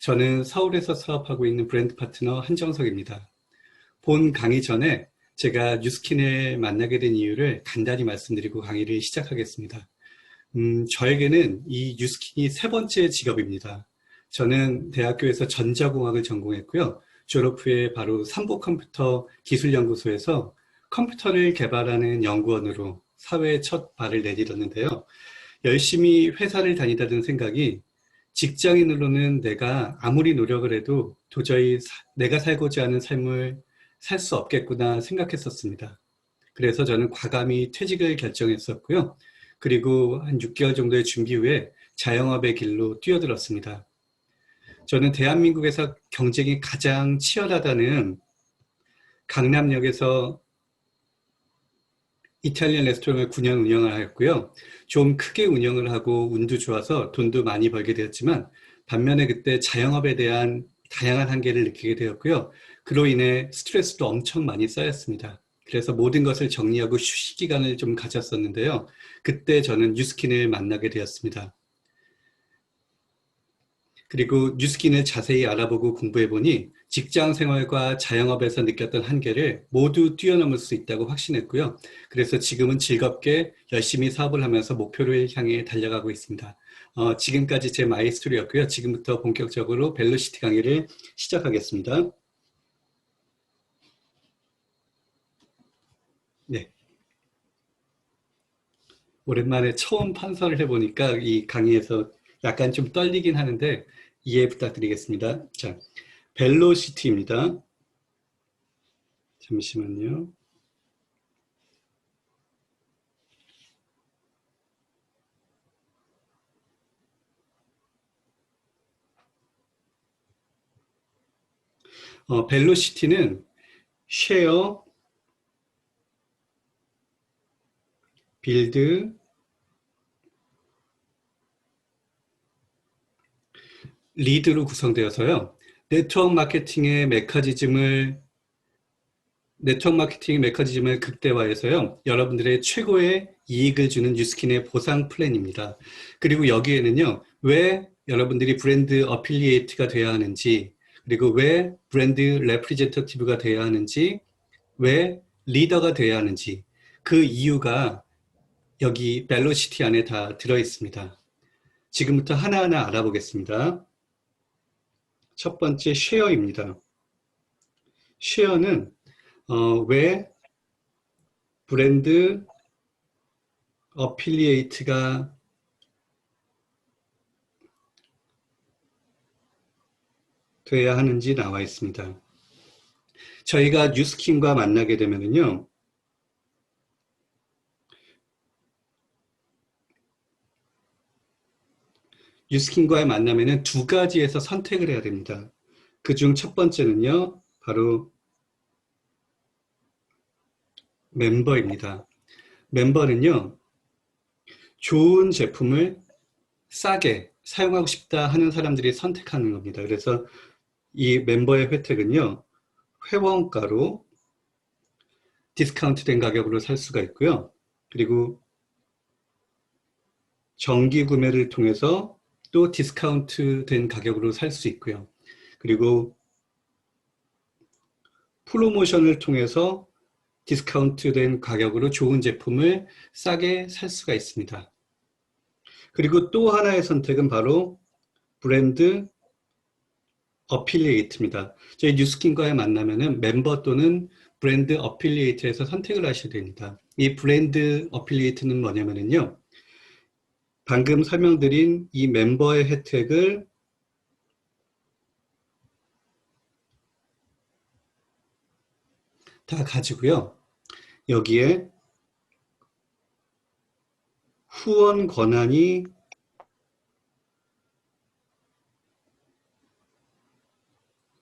저는 서울에서 사업하고 있는 브랜드 파트너 한정석입니다. 본 강의 전에 제가 뉴스킨을 만나게 된 이유를 간단히 말씀드리고 강의를 시작하겠습니다. 저에게는 이 뉴스킨이 세 번째 직업입니다. 저는 대학교에서 전자공학을 전공했고요. 졸업 후에 바로 삼보컴퓨터 기술연구소에서 컴퓨터를 개발하는 연구원으로 사회에 첫 발을 내딛었는데요. 열심히 회사를 다니다는 생각이 직장인으로는 내가 아무리 노력을 해도 도저히 내가 살고자 하는 삶을 살 수 없겠구나 생각했었습니다. 그래서 저는 과감히 퇴직을 결정했었고요. 그리고 한 6개월 정도의 준비 후에 자영업의 길로 뛰어들었습니다. 저는 대한민국에서 경쟁이 가장 치열하다는 강남역에서 이탈리안 레스토랑을 9년 운영을 하였고요. 좀 크게 운영을 하고 운도 좋아서 돈도 많이 벌게 되었지만 반면에 그때 자영업에 대한 다양한 한계를 느끼게 되었고요. 그로 인해 스트레스도 엄청 많이 쌓였습니다. 그래서 모든 것을 정리하고 휴식 기간을 좀 가졌었는데요. 그때 저는 뉴스킨을 만나게 되었습니다. 그리고 뉴스킨을 자세히 알아보고 공부해보니 직장 생활과 자영업에서 느꼈던 한계를 모두 뛰어넘을 수 있다고 확신했고요. 그래서 지금은 즐겁게 열심히 사업을 하면서 목표를 향해 달려가고 있습니다. 지금까지 제 마이스토리였고요. 지금부터 본격적으로 벨로시티 강의를 시작하겠습니다. 네. 오랜만에 처음 판서를 해보니까 이 강의에서 약간 좀 떨리긴 하는데 이해 부탁드리겠습니다. 자, 벨로시티입니다. 잠시만요. 벨로시티는 쉐어, 빌드, 리드로 구성되어서요. 네트워크 마케팅의 메커니즘을 극대화해서요. 여러분들의 최고의 이익을 주는 뉴스킨의 보상 플랜입니다. 그리고 여기에는요. 왜 여러분들이 브랜드 어필리에이트가 돼야 하는지, 그리고 왜 브랜드 레프리젠터티브가 돼야 하는지, 왜 리더가 돼야 하는지 그 이유가 여기 벨로시티 안에 다 들어 있습니다. 지금부터 하나하나 알아보겠습니다. 첫 번째 쉐어입니다. 쉐어는 왜 브랜드 어필리에이트가 돼야 하는지 나와 있습니다. 저희가 뉴스킨과 만나게 되면은요. 뉴스킨과의 만남에는 두 가지에서 선택을 해야 됩니다. 그중 첫 번째는요. 바로 멤버입니다. 멤버는요. 좋은 제품을 싸게 사용하고 싶다 하는 사람들이 선택하는 겁니다. 그래서 이 멤버의 혜택은요. 회원가로 디스카운트 된 가격으로 살 수가 있고요. 그리고 정기 구매를 통해서 또 디스카운트 된 가격으로 살 수 있고요. 그리고 프로모션을 통해서 디스카운트 된 가격으로 좋은 제품을 싸게 살 수가 있습니다. 그리고 또 하나의 선택은 바로 브랜드 어필리에이트입니다. 저희 뉴스킨과의 만나면은 멤버 또는 브랜드 어필리에이트에서 선택을 하셔야 됩니다. 이 브랜드 어필리에이트는 뭐냐면요. 방금 설명드린 이 멤버의 혜택을 다 가지고요. 여기에 후원 권한이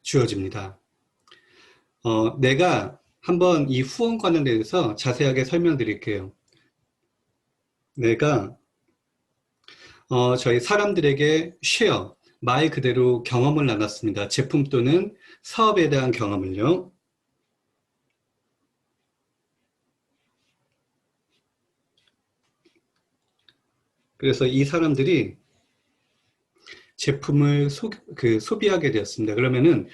주어집니다. 내가 한번 이 후원 권한에 대해서 자세하게 설명드릴게요. 내가 저희 사람들에게 쉐어, 말 그대로 경험을 나눴습니다. 제품 또는 사업에 대한 경험을요. 그래서 이 사람들이 제품을 소비하게 되었습니다. 그러면은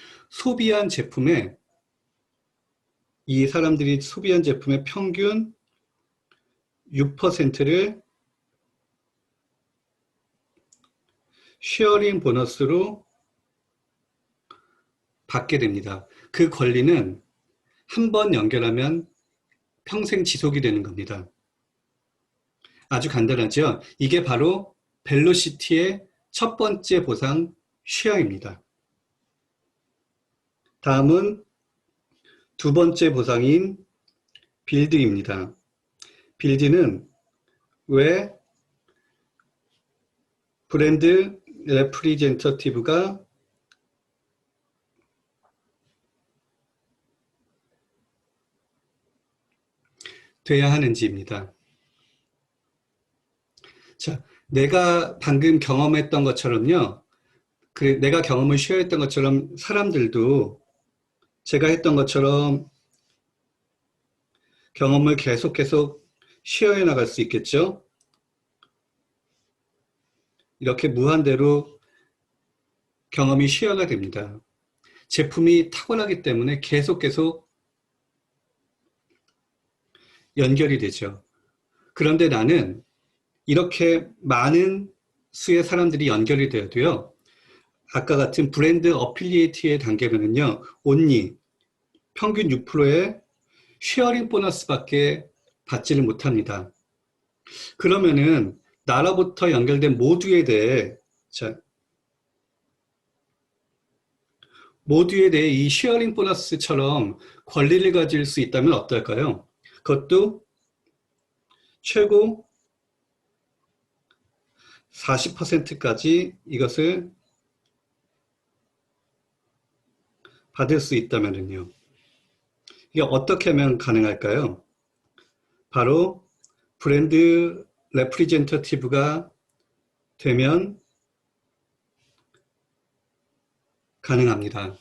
이 사람들이 소비한 제품의 평균 6%를 쉐어링 보너스로 받게 됩니다. 그 권리는 한 번 연결하면 평생 지속이 되는 겁니다. 아주 간단하죠? 이게 바로 벨로시티의 첫 번째 보상 쉐어입니다. 다음은 두 번째 보상인 빌드입니다. 빌드는 왜 브랜드 레프리젠터티브가 돼야 하는지입니다. 자, 내가 방금 경험했던 것처럼요. 내가 경험을 쉐어했던 것처럼 사람들도 제가 했던 것처럼 경험을 계속 쉐어해 나갈 수 있겠죠? 이렇게 무한대로 경험이 쉐어가 됩니다. 제품이 탁월하기 때문에 계속 연결이 되죠. 그런데 나는 이렇게 많은 수의 사람들이 연결이 되어도요. 아까 같은 브랜드 어필리에이트의 단계면은요. 온리 평균 6%의 쉐어링 보너스밖에 받지를 못합니다. 그러면은 나로부터 연결된 모두에 대해 이 쉐어링 보너스처럼 권리를 가질 수 있다면 어떨까요? 그것도 최고 40%까지 이것을 받을 수 있다면요. 이게 어떻게 하면 가능할까요? 바로 브랜드 레프리젠터티브가 되면 가능합니다.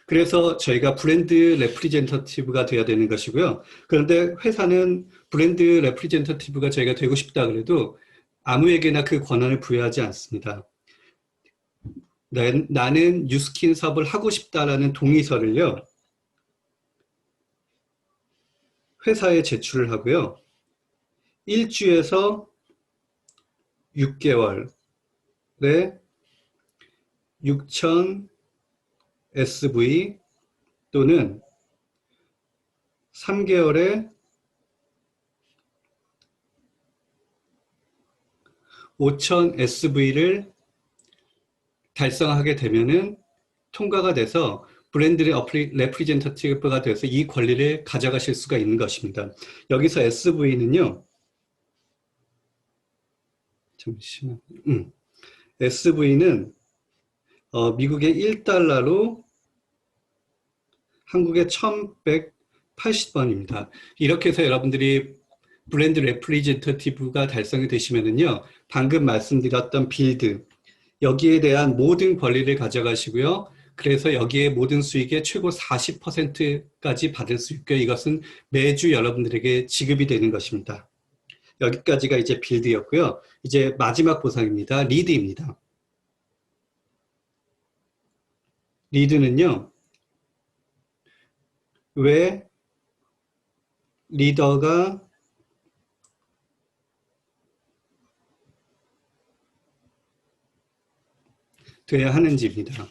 그래서 저희가 브랜드 레프리젠터티브가 되어야 되는 것이고요. 그런데 회사는 브랜드 레프리젠터티브가 저희가 되고 싶다 그래도 아무에게나 그 권한을 부여하지 않습니다. 나는 뉴스킨 사업을 하고 싶다라는 동의서를요. 회사에 제출을 하고요. 1주에서 6개월에 6,000 SV 또는 3개월에 5,000 SV를 달성하게 되면은 통과가 돼서 브랜드 레프리젠터티브가 돼서 이 권리를 가져가실 수가 있는 것입니다. 여기서 SV는요. 잠시만요. SV는 미국의 1달러로 한국의 1,180원입니다. 이렇게 해서 여러분들이 브랜드 레프리젠터티브가 달성이 되시면은요. 방금 말씀드렸던 빌드 여기에 대한 모든 권리를 가져가시고요. 그래서 여기에 모든 수익의 최고 40%까지 받을 수 있고요. 이것은 매주 여러분들에게 지급이 되는 것입니다. 여기까지가 이제 빌드였고요. 이제 마지막 보상입니다. 리드입니다. 리드는요. 왜 리더가 돼야 하는지입니다.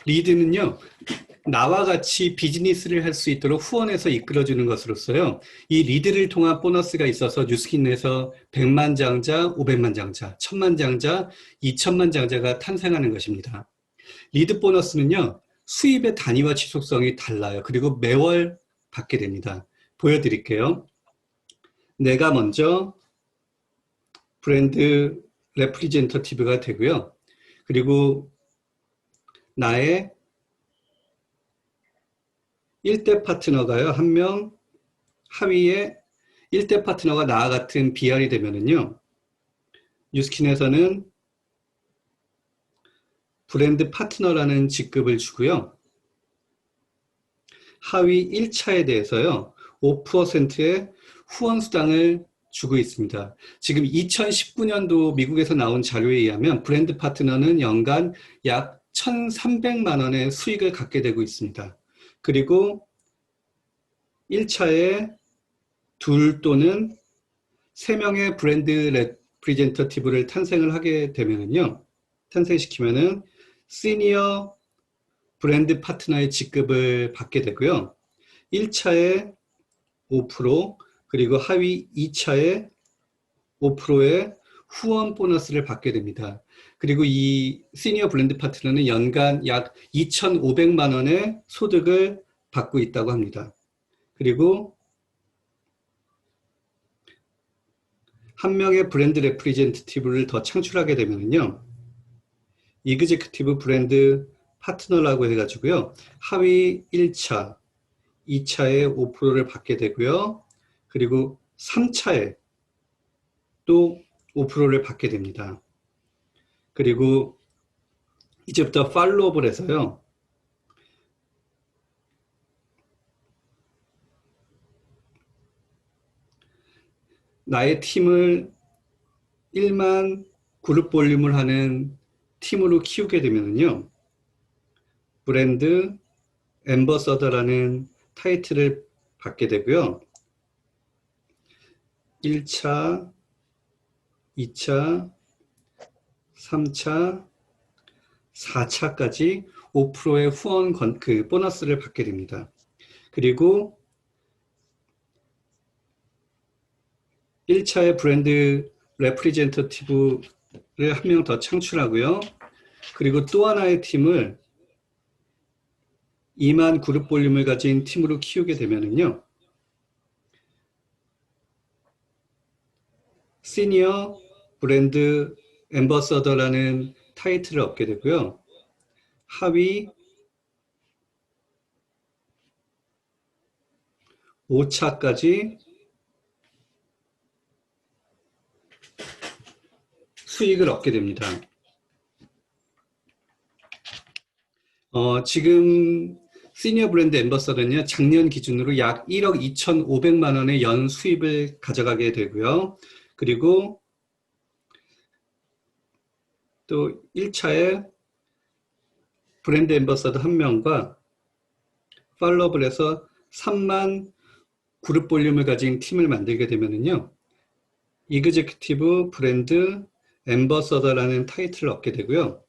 리드는요. 나와 같이 비즈니스를 할 수 있도록 후원해서 이끌어주는 것으로서요. 이 리드를 통한 보너스가 있어서 뉴스킨에서 100만 장자, 500만 장자, 1000만 장자, 2000만 장자가 탄생하는 것입니다. 리드 보너스는요. 수입의 단위와 지속성이 달라요. 그리고 매월 받게 됩니다. 보여드릴게요. 내가 먼저 브랜드 레프리젠터티브가 되고요. 그리고 나의 1대 파트너가요. 한 명 하위에 1대 파트너가 나와 같은 BR이 되면은요. 뉴스킨에서는 브랜드 파트너라는 직급을 주고요. 하위 1차에 대해서요. 5%의 후원 수당을 주고 있습니다. 지금 2019년도 미국에서 나온 자료에 의하면 브랜드 파트너는 연간 약 1,300만 원의 수익을 갖게 되고 있습니다. 그리고 1차에 둘 또는 3명의 브랜드 레프리젠터티브를 탄생시키면은 시니어 브랜드 파트너의 직급을 받게 되고요. 1차에 5%, 그리고 하위 2차에 5%의 후원 보너스를 받게 됩니다. 그리고 이 시니어 브랜드 파트너는 연간 약 2,500만 원의 소득을 받고 있다고 합니다. 그리고 한 명의 브랜드 레프리젠티티브를 더 창출하게 되면요, 이그제큐티브 브랜드 파트너라고 해가지고요, 하위 1차, 2차에 5%를 받게 되고요, 그리고 3차에 또 5%를 받게 됩니다. 그리고 이제부터 팔로업을 해서요, 나의 팀을 1만 그룹 볼륨을 하는 팀으로 키우게 되면요, 브랜드 앰버서더라는 타이틀을 받게 되고요. 1차, 2차, 3차, 4차까지 5%의 후원 보너스를 받게 됩니다. 그리고 1차의 브랜드 레프리젠터티브를 한 명 더 창출하고요. 그리고 또 하나의 팀을 2만 그룹 볼륨을 가진 팀으로 키우게 되면은요, 시니어 브랜드 앰버서더라는 타이틀을 얻게 되고요. 하위 5차까지 수익을 얻게 됩니다. 지금 시니어 브랜드 앰버서더는요, 작년 기준으로 약 1억 2,500만 원의 연 수입을 가져가게 되고요. 그리고 또 1차에 브랜드 앰버서더 1명과 팔로업을 해서 3만 그룹 볼륨을 가진 팀을 만들게 되면은요, 이그제큐티브 브랜드 앰버서더라는 타이틀을 얻게 되고요.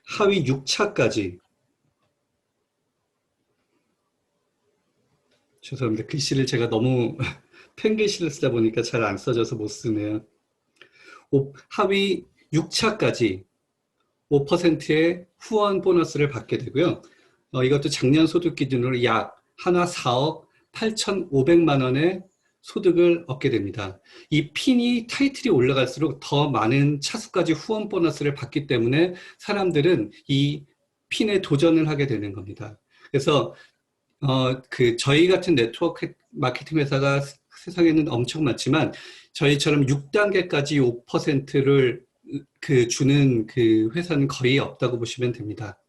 하위 6차까지, 죄송합니다. 글씨를 제가 너무 펜글씨를 쓰다 보니까 잘 안 써져서 못 쓰네요. 하위 6차까지 5%의 후원 보너스를 받게 되고요. 이것도 작년 소득 기준으로 약 하나 4억 8,500만 원의 소득을 얻게 됩니다. 이 핀이 타이틀이 올라갈수록 더 많은 차수까지 후원 보너스를 받기 때문에 사람들은 이 핀에 도전을 하게 되는 겁니다. 그래서 저희 같은 네트워크 마케팅 회사가 세상에는 엄청 많지만 저희처럼 6단계까지 5%를 주는 그 회사는 거의 없다고 보시면 됩니다.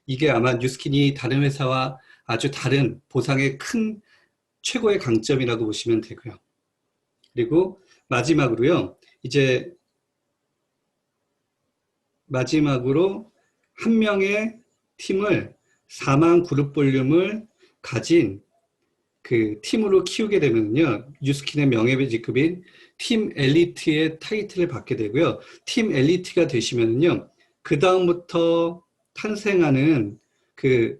이게 아마 뉴스킨이 다른 회사와 아주 다른 보상의 큰 최고의 강점이라고 보시면 되고요. 그리고 마지막으로요, 이제 마지막으로 한 명의 팀을 4만 그룹 볼륨을 가진 그 팀으로 키우게 되면요, 뉴스킨의 명예직급인 팀 엘리트의 타이틀을 받게 되고요. 팀 엘리트가 되시면요, 그 다음부터 탄생하는 그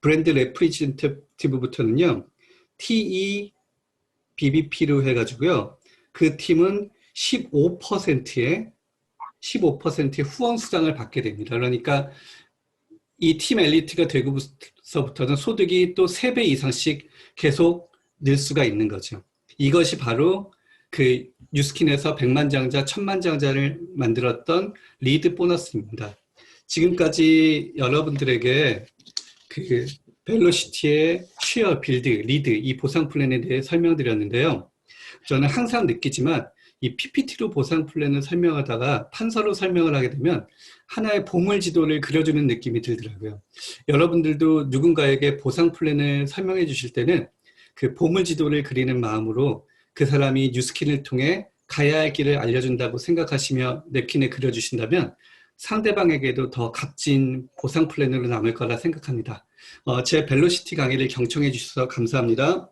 브랜드 레프리젠테이티브부터는요, TEBBP로 해가지고요, 그 팀은 15%의 후원 수당을 받게 됩니다. 그러니까 이 팀 엘리트가 되고서부터는 소득이 또 3배 이상씩 계속 늘 수가 있는 거죠. 이것이 바로 그 뉴스킨에서 100만 장자, 1000만 장자를 만들었던 리드 보너스입니다. 지금까지 여러분들에게 그 벨로시티의 쉐어, 빌드, 리드 이 보상 플랜에 대해 설명드렸는데요. 저는 항상 느끼지만 이 PPT로 보상 플랜을 설명하다가 판서로 설명을 하게 되면 하나의 보물 지도를 그려주는 느낌이 들더라고요. 여러분들도 누군가에게 보상 플랜을 설명해 주실 때는 그 보물 지도를 그리는 마음으로 그 사람이 뉴스킨을 통해 가야 할 길을 알려준다고 생각하시며 냅킨에 그려주신다면 상대방에게도 더 값진 보상 플랜으로 남을 거라 생각합니다. 제 벨로시티 강의를 경청해 주셔서 감사합니다.